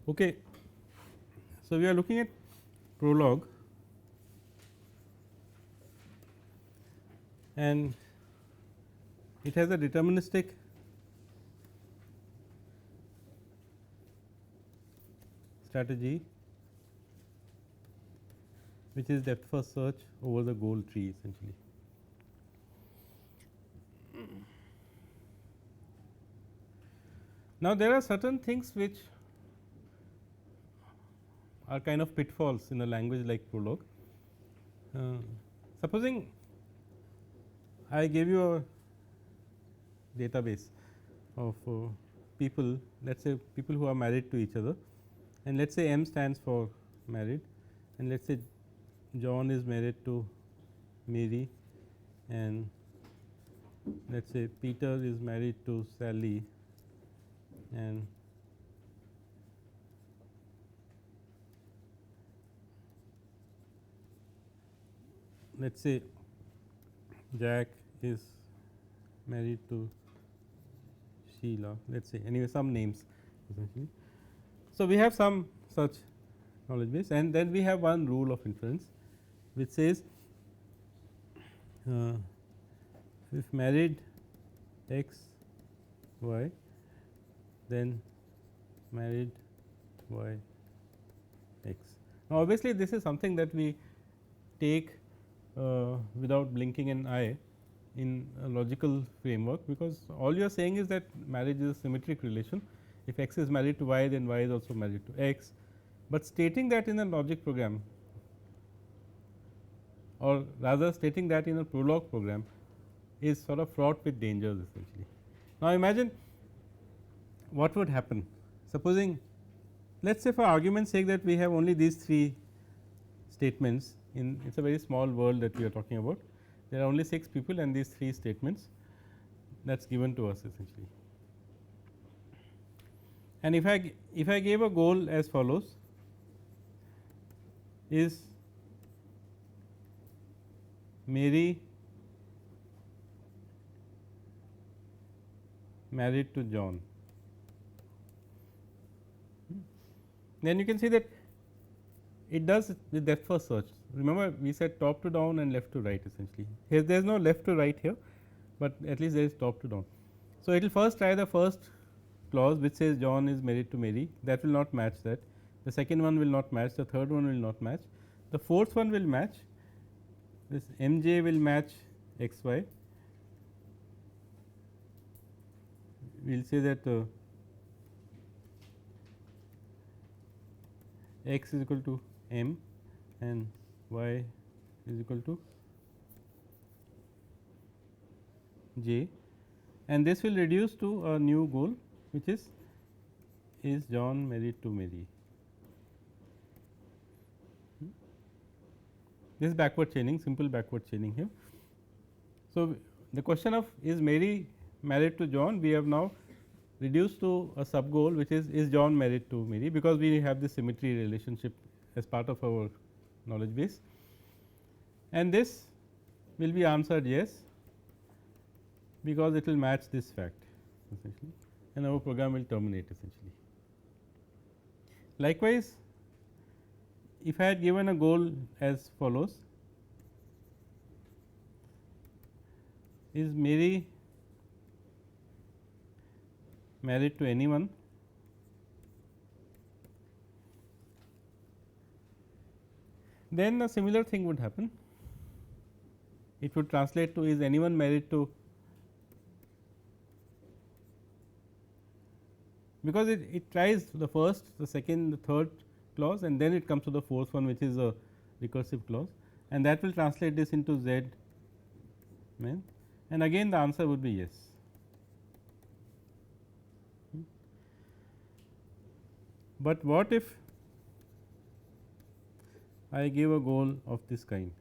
Okay. So, we are looking at Prolog and it has a deterministic strategy which is depth first search over the goal tree essentially. Now, there are certain things which are kind of pitfalls in a language like Prolog. Supposing I gave you a database of people, let us say people who are married to each other, and let us say M stands for married, and let us say John is married to Mary, and let us say Peter is married to Sally, and let us say Jack is married to Sheila, let us say anyway some names essentially. So, we have some such knowledge base, and then we have one rule of inference which says if married x y, then married y x. Now, obviously, this is something that we take without blinking an eye in a logical framework, because all you are saying is that marriage is a symmetric relation. If x is married to y, then y is also married to x, but stating that in a logic program, or rather stating that in a Prolog program, is sort of fraught with dangers essentially. Now, imagine what would happen supposing, let us say for argument's sake that we have only these three statements in, it is a very small world that we are talking about. There are only 6 people and these 3 statements that is given to us essentially. And if I gave a goal as follows, is Mary married to John, then you can see that it does the depth first search. Remember, we said top to down and left to right essentially. Here there is no left to right here, but at least there is top to down. So, it will first try the first clause which says John is married to Mary, that will not match that. The second one will not match, the third one will not match, the fourth one will match, this M j will match x y. We will say that x is equal to m and y is equal to j, and this will reduce to a new goal which is John married to Mary. This is backward chaining, simple backward chaining here. So, the question of is Mary married to John, we have now reduced to a sub goal which is John married to Mary, because we have this symmetry relationship as part of our knowledge base, and this will be answered yes, because it will match this fact essentially, and our program will terminate essentially. Likewise, if I had given a goal as follows, is Mary married to anyone, then a similar thing would happen. It would translate to is anyone married to, because it tries the first, the second, the third clause, and then it comes to the fourth one which is a recursive clause, and that will translate this into Z men, and again the answer would be yes. But what if I give a goal of this kind,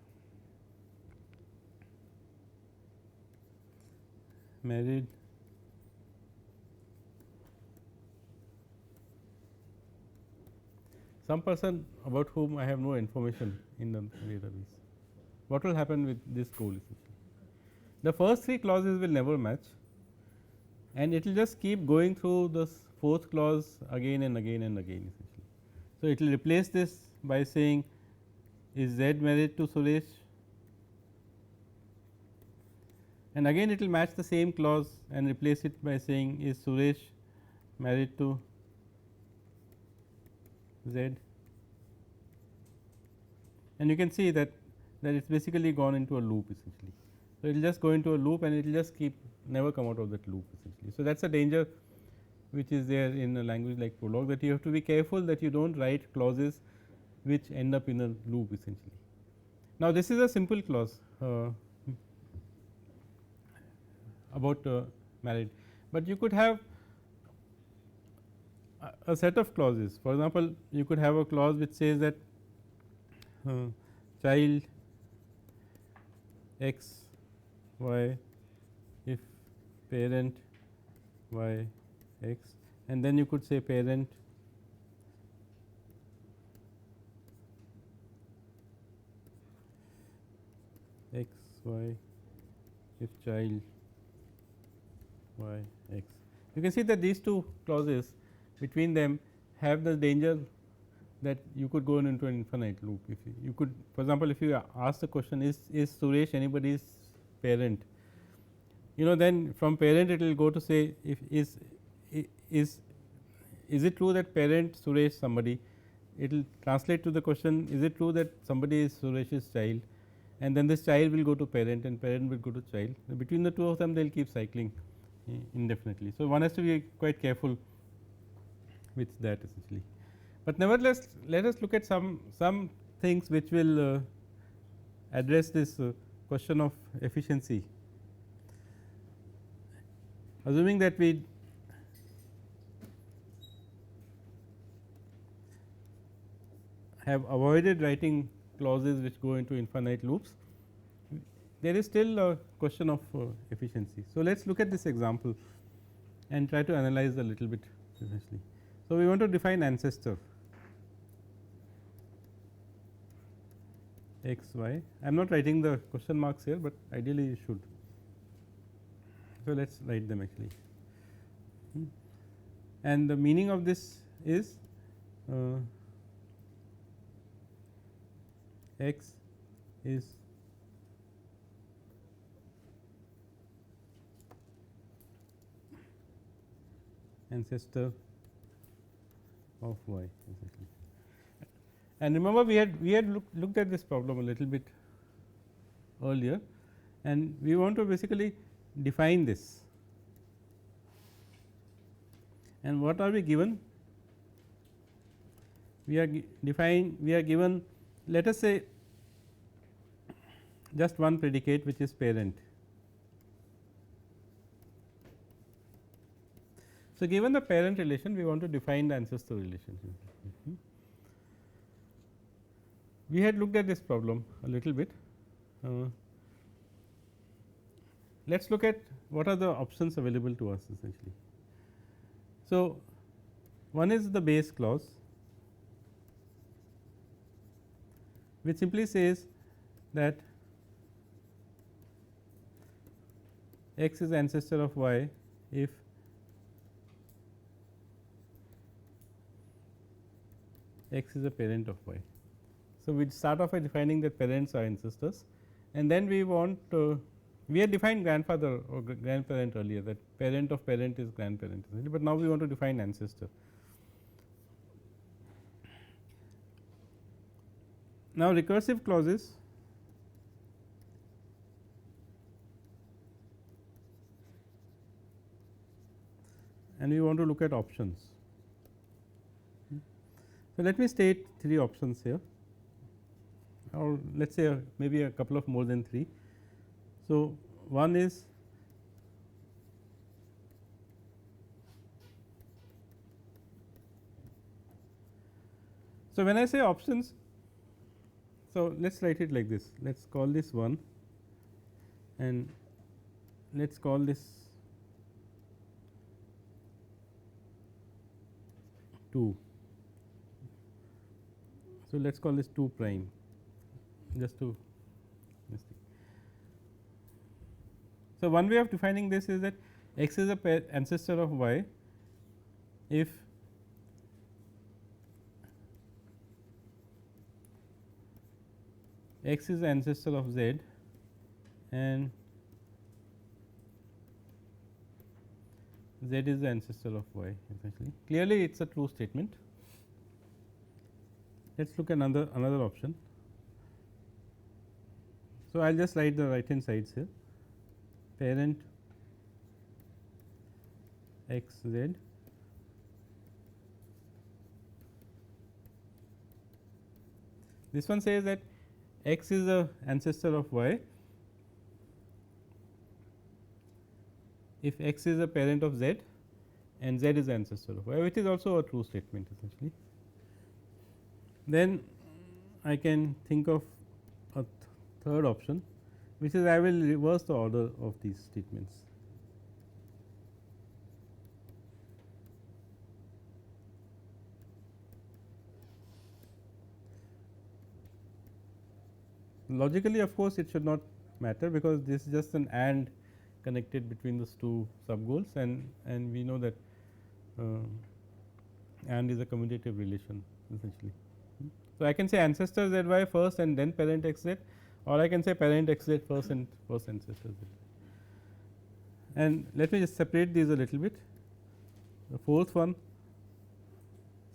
married some person about whom I have no information in the database? What will happen with this goal essentially? The first 3 clauses will never match, and it will just keep going through the fourth clause again and again and again essentially. So, it will replace this by saying is Z married to Suresh, and again it will match the same clause and replace it by saying is Suresh married to Z, and you can see that it is basically gone into a loop essentially. So, it will just go into a loop and it will just keep never come out of that loop essentially. So, that is a danger which is there in a language like Prolog, that you have to be careful that you do not write clauses which end up in a loop essentially. Now, this is a simple clause about married, but you could have a set of clauses. For example, you could have a clause which says that child x y if parent y x, and then you could say parent x y if child y x. You can see that these two clauses between them have the danger that you could go into an infinite loop. If you could, for example, if you ask the question is Suresh anybody's parent, then from parent it will go to say if is it true that parent Suresh somebody, it will translate to the question is it true that somebody is Suresh's child, and then this child will go to parent and parent will go to child. Between the two of them they will keep cycling indefinitely. So, one has to be quite careful with that essentially, but nevertheless let us look at some things which will address this question of efficiency, assuming that we have avoided writing clauses which go into infinite loops. There is still a question of efficiency. So, let us look at this example and try to analyze a little bit essentially. So, we want to define ancestor x y. I am not writing the question marks here, but ideally you should. So, let us write them actually, and the meaning of this is x is ancestor of y essentially. And remember we had looked at this problem a little bit earlier, and we want to basically define this. And what are we given? We are given, let us say, just one predicate which is parent. So, given the parent relation, we want to define the ancestor relation. We had looked at this problem a little bit. Let us look at what are the options available to us essentially. So, one is the base clause, which simply says that x is ancestor of y if x is a parent of y. So, we start off by defining that parents are ancestors, and then we want we had defined grandfather or grandparent earlier, that parent of parent is grandparent, but now we want to define ancestor. Now, recursive clauses and we want to look at options. So, let me state 3 options here, or let us say maybe a couple of more than 3. So, one is so when I say options, so let us write it like this, let us call this 1 and let us call this 2. So, let us call this 2 prime just to this thing. So, one way of defining this is that x is a ancestor of y if x is the ancestor of z and z is the ancestor of y essentially. Clearly, it is a true statement. Let us look at another option. So, I will just write the right hand sides here, parent x z this one says that x is the ancestor of y if x is a parent of z and z is the ancestor of y, which is also a true statement essentially. Then I can think of a third option, which is I will reverse the order of these statements. Logically, of course, it should not matter, because this is just an AND connected between those two sub goals, and we know that AND is a commutative relation essentially. So, I can say ancestor z y first and then parent x z, or I can say parent x z first and first ancestor z. And let me just separate these a little bit. The fourth one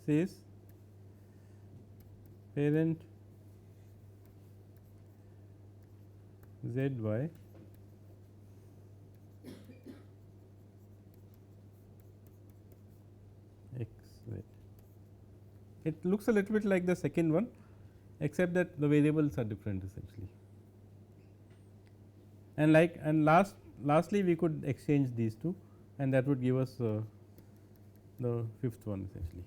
says parent z y x z. It looks a little bit like the second one, except that the variables are different essentially. And lastly we could exchange these two, and that would give us the fifth one essentially.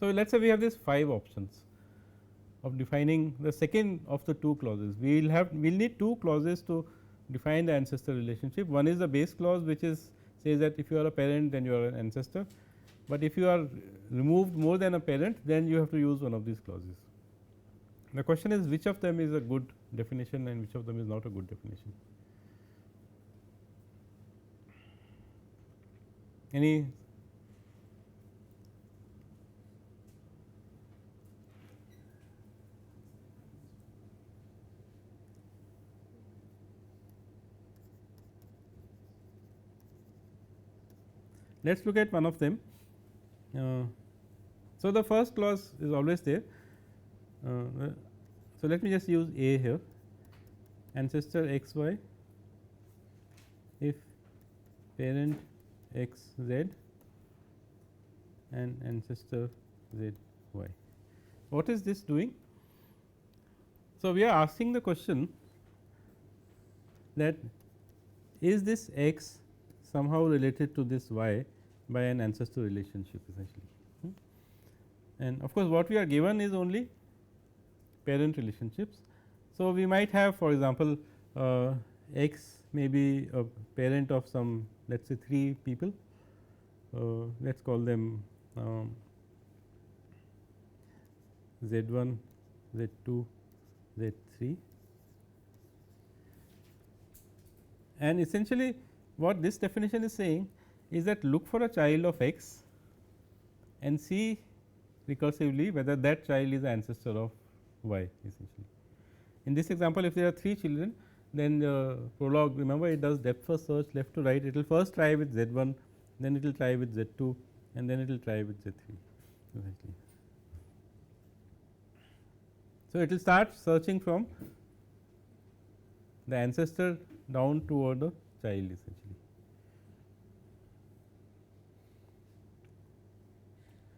So, let us say we have these 5 options of defining the second of the two clauses. We will need two clauses to define the ancestor relationship. One is the base clause, which is says that if you are a parent, then you are an ancestor, but if you are removed more than a parent, then you have to use one of these clauses. The question is, which of them is a good definition and which of them is not a good definition. Any let us look at one of them. So, the first clause is always there. So, let me just use A here, ancestor x y if parent x z and ancestor z y. What is this doing? So, we are asking the question that is this x somehow related to this y by an ancestor relationship essentially. And of course, what we are given is only parent relationships. So, we might have, for example, x may be a parent of some, let us say 3 people, let us call them z 1, z 2, z 3, and essentially what this definition is saying is that look for a child of x and see recursively whether that child is the ancestor of y essentially. In this example, if there are 3 children, then the Prolog, remember, it does depth first search left to right. It will first try with z 1, then it will try with z 2, and then it will try with z 3 essentially. So, it will start searching from the ancestor down toward the child essentially.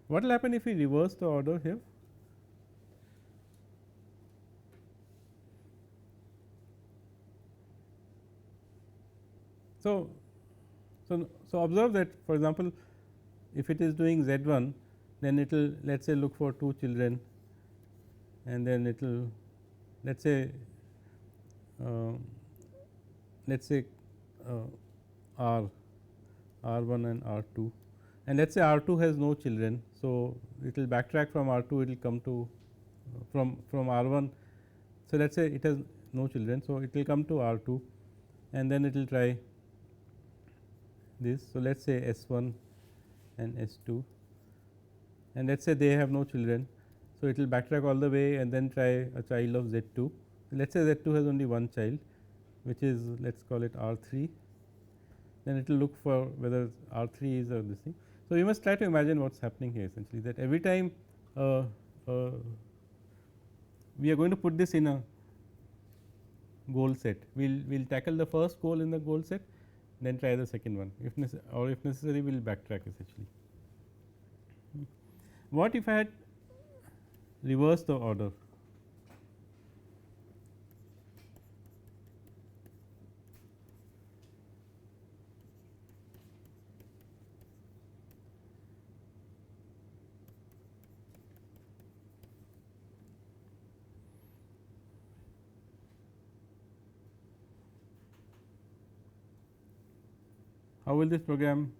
What will happen if we reverse the order here? So, observe that, for example, if it is doing z 1, then it will, let us say, look for 2 children, and then it will, let us say R 1 and R 2, and let us say R 2 has no children. So, it will backtrack from R 2, it will come to from R 1. So, let us say it has no children. So, it will come to R 2, and then it will try this. So, let us say S 1 and S 2, and let us say they have no children. So, it will backtrack all the way and then try a child of Z 2, let us say Z 2 has only one child, which is let us call it R 3, then it will look for whether R 3 is or this thing. So, you must try to imagine what is happening here essentially, that every time we are going to put this in a goal set, we will tackle the first goal in the goal set, then try the second one, if necessary we will backtrack essentially. What if I had reversed the order? How will this program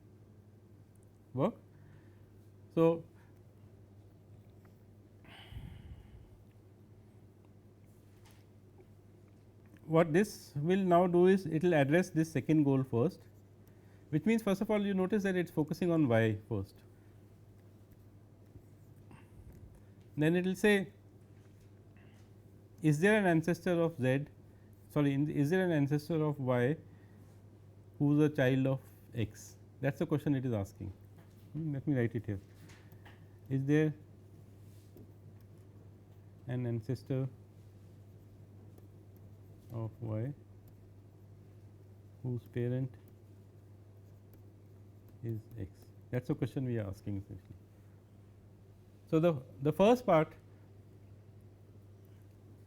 work? So, what this will now do is it will address this second goal first, which means first of all you notice that it is focusing on y first. Then it will say, is there an ancestor of z, sorry, is there an ancestor of y who is a child of x? That is the question it is asking. Let me write it here. Is there an ancestor of y whose parent is x? That is the question we are asking essentially. So, the first part,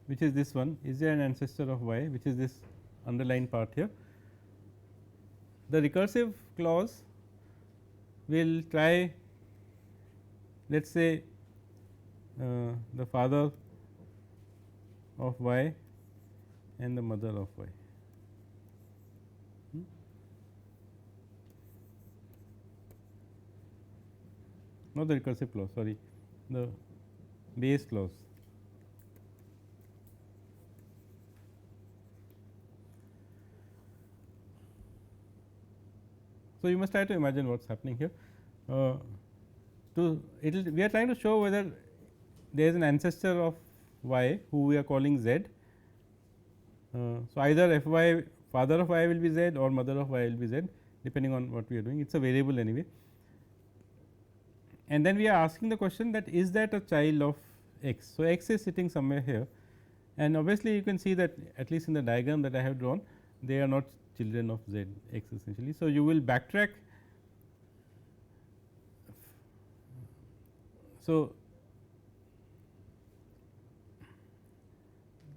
which is this one, is there an ancestor of y, which is this underlined part here. The recursive clause will try, let us say the father of y and the mother of y. Not the recursive clause, sorry, the base clause. So, you must try to imagine what is happening here. We are trying to show whether there is an ancestor of y who we are calling z. So, either f y, father of y will be z or mother of y will be z, depending on what we are doing. It is a variable anyway. And then we are asking the question that is that a child of x. So, x is sitting somewhere here, and obviously you can see that at least in the diagram that I have drawn, they are not children of z x essentially. So, you will backtrack. So,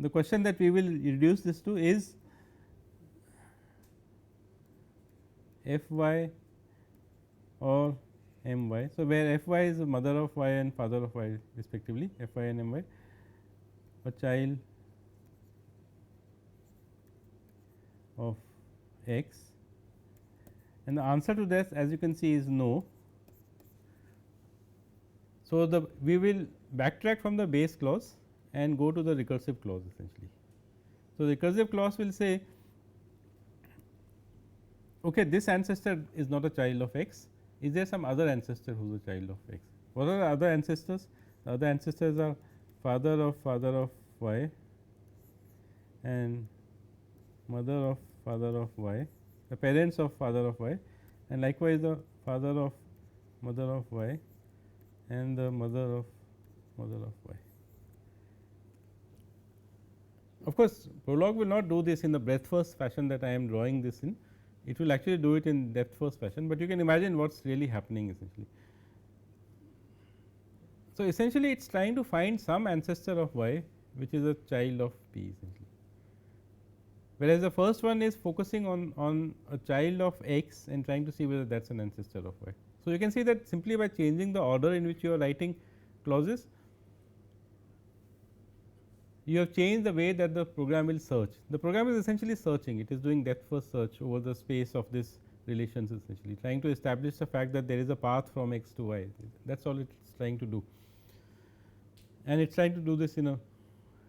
the question that we will reduce this to is f y or m y. So, where f y is the mother of y and father of y respectively, f y and m y, a child of x, and the answer to this, as you can see, is no. So, we will backtrack from the base clause and go to the recursive clause essentially. So, the recursive clause will say, okay, this ancestor is not a child of x, is there some other ancestor who is a child of x? What are the other ancestors? The other ancestors are father of y and mother of y, the parents of father of y, and likewise the father of mother of y and the mother of y. Of course, Prolog will not do this in the breadth first fashion that I am drawing this in. It will actually do it in depth first fashion, but you can imagine what is really happening essentially. So, essentially it is trying to find some ancestor of y which is a child of p essentially, whereas the first one is focusing on a child of x and trying to see whether that is an ancestor of y. So, you can see that simply by changing the order in which you are writing clauses, you have changed the way that the program will search. The program is essentially searching, it is doing depth first search over the space of this relations essentially, trying to establish the fact that there is a path from x to y, that is all it is trying to do, and it is trying to do this in a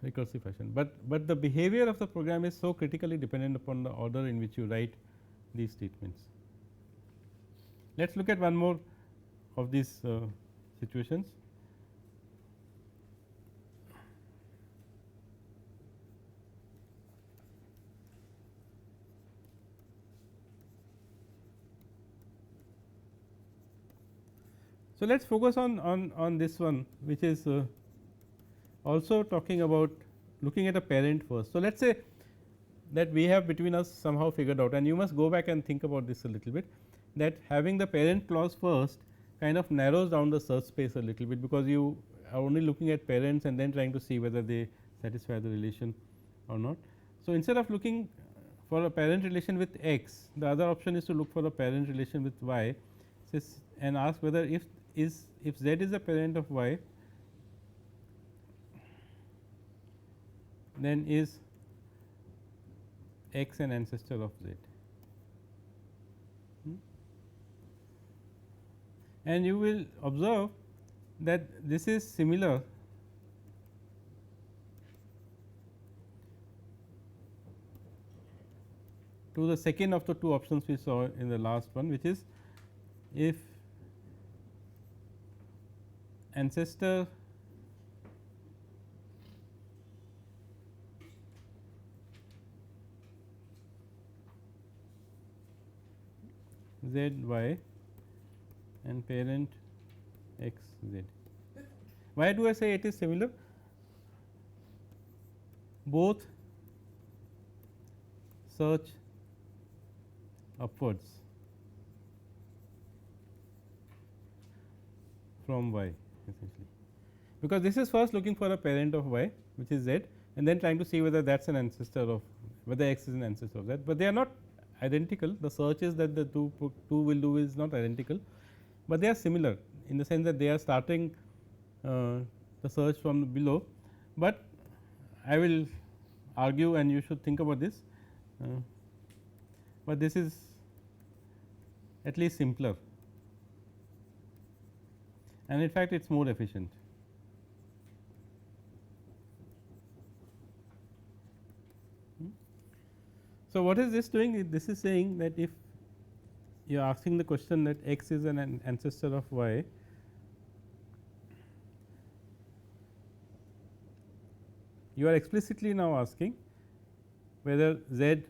recursive fashion. But the behavior of the program is so critically dependent upon the order in which you write these statements. Let us look at one more of these situations. So, let us focus on this one, which is also talking about looking at a parent first. So, let us say that we have between us somehow figured out, and you must go back and think about this a little bit, that having the parent clause first kind of narrows down the search space a little bit, because you are only looking at parents and then trying to see whether they satisfy the relation or not. So, instead of looking for a parent relation with x, the other option is to look for a parent relation with y, and ask whether if z is a parent of y, then is x an ancestor of z. And you will observe that this is similar to the second of the two options we saw in the last one, which is if ancestor z y and parent x z. Why do I say it is similar? Both search upwards from y essentially, because this is first looking for a parent of y, which is z, and then trying to see whether that is an ancestor of, whether x is an ancestor of z, but they are not identical. The searches that the two will do is not identical, but they are similar in the sense that they are starting the search from below, but I will argue and you should think about this, but this is at least simpler, and in fact, it is more efficient. So, what is this doing? This is saying that if you are asking the question that x is an ancestor of y, you are explicitly now asking whether z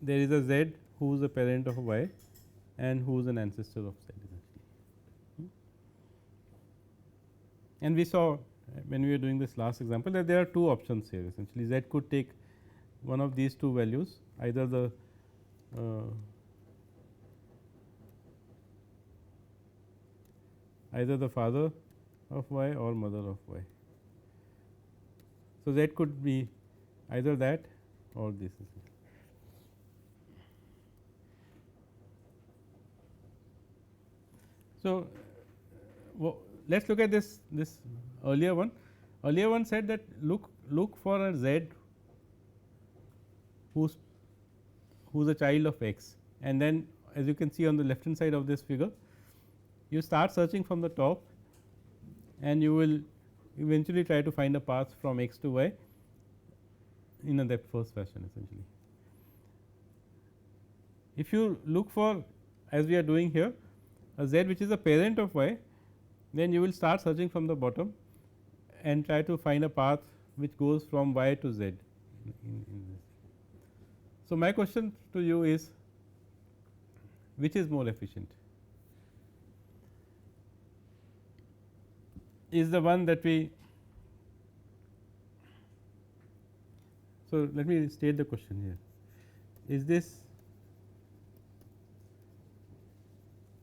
there is a z who is a parent of y and who is an ancestor of z. And we saw when we were doing this last example that there are two options here, essentially z could take one of these two values, either the father of y or mother of y. So, z could be either that or this. So, let us look at this earlier one. Earlier one said that look for a z who is a child of x, and then as you can see on the left hand side of this figure, you start searching from the top and you will eventually try to find a path from x to y in a depth first fashion essentially. If you look for, as we are doing here, a z which is a parent of y, then you will start searching from the bottom and try to find a path which goes from y to z in this. So, my question to you is, which is more efficient? Is the one that we, so let me state the question here, is this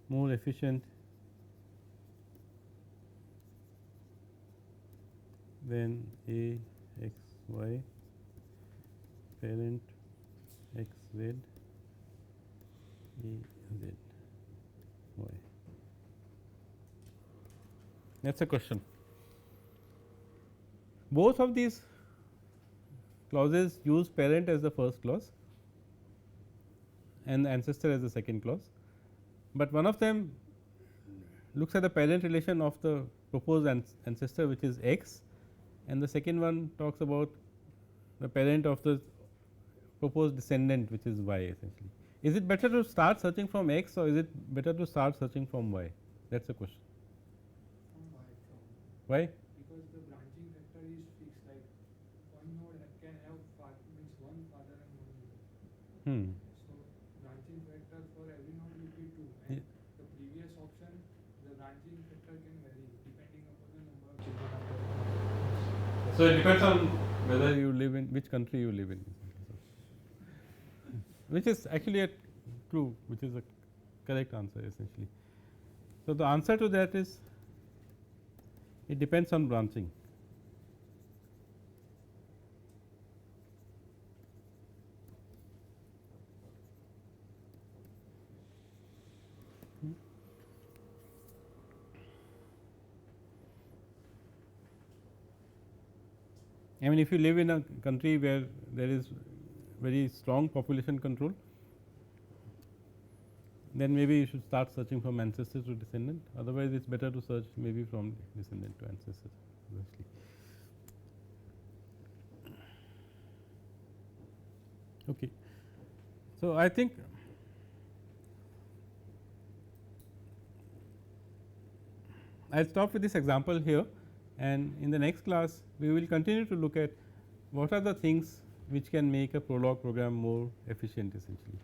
more efficient than a x y parent x z a z y? That is a question. Both of these clauses use parent as the first clause and the ancestor as the second clause, but one of them looks at the parent relation of the proposed ancestor, which is x, and the second one talks about the parent of the proposed descendant, which is y essentially. Is it better to start searching from x or is it better to start searching from y? That is the question. Why? Because the branching factor is fixed, like one node can have means one father and one mother. So, branching So, it depends on whether you live in which country you live in, which is actually a clue, which is a correct answer essentially. So, the answer to that is it depends on branching. I mean, if you live in a country where there is very strong population control, then maybe you should start searching from ancestor to descendant. Otherwise, it is better to search maybe from descendant to ancestor. Obviously. Okay. So, I think I will stop with this example here, and in the next class we will continue to look at what are the things which can make a Prolog program more efficient essentially.